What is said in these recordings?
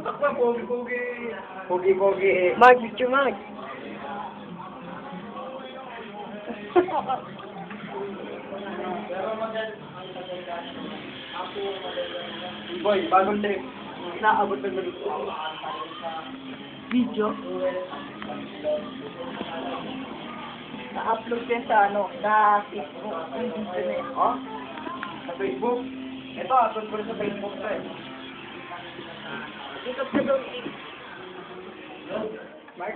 Takpa, pogi-pogi. Pogi-pogi. Mark, picture Mark. Boy, bagong trip. Naabot ng maluto. Video? Na-upload yan sa Facebook. Internet. Oh? Sa Facebook? Ito, upload ko rin sa Facebook ko eh. Ikot ka doon. Mark?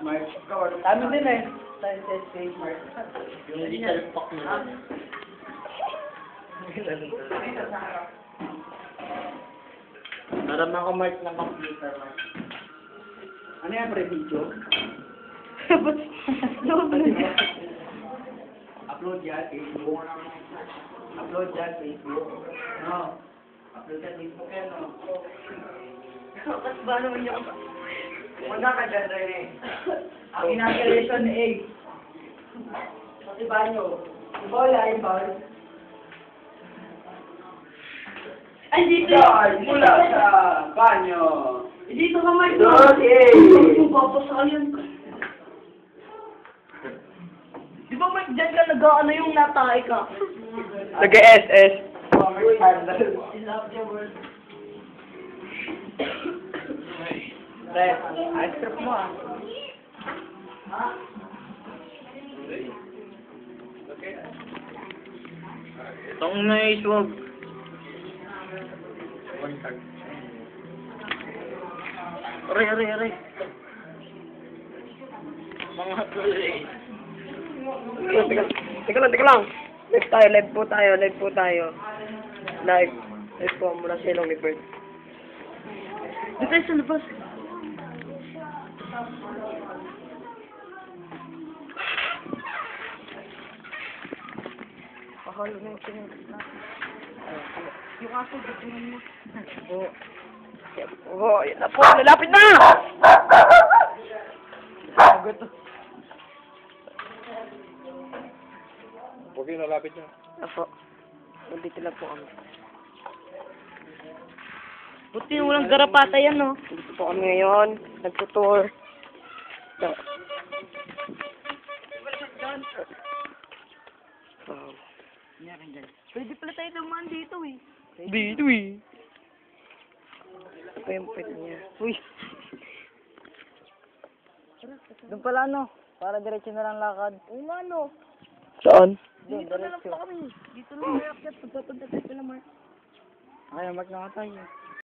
Mark, ikaw ano? Ano din eh? Science stage, Mark. Yung digital pack nila. Naramang ko Mark ng computer, Mark. Ano yan, pre-video? Upload yan, Facebook. Upload yan, Facebook. No. Upload yan, Facebook yan, no. Ba't ba naman yung... Wala ka dyan, Rene. Ang inauguration A. Pati banyo. Wala yung bawal. Ay, dito! Yan, mula sa banyo. Dito ka, Mark. Dot A. Yung papasayan ka. Di ba, Mark, dyan ka nag-ano yung natay ka? Nag-SS. I love your world. Pre, ice cream mo ah. Itong nice, wag. Aray. Mga tuloy. Teka lang. Live po tayo. Live po mula sa ilong ni Bert. Dito tayo sa labas. Pakalo na yung pinagkas natin. Yung aso, ditunan mo. Oo, yun na po. Lalapit na! Sagot. Okay, nalapit na. Apo. Nandito lang po kami. Buti walang garapata yan, no? Dito po kami ngayon. Nagtutour. So. Wow. Pwede pala tayo naman dito, eh. Dito eh. Ito pa yung pwede niya. Uy! Doon pala, no? Para diretso na lang lakad. Oo nga, no? Saan? Dito na lang pa kami. Dito na lang. Pagpapunta tayo pala, Mark. Ay, mag na tayo.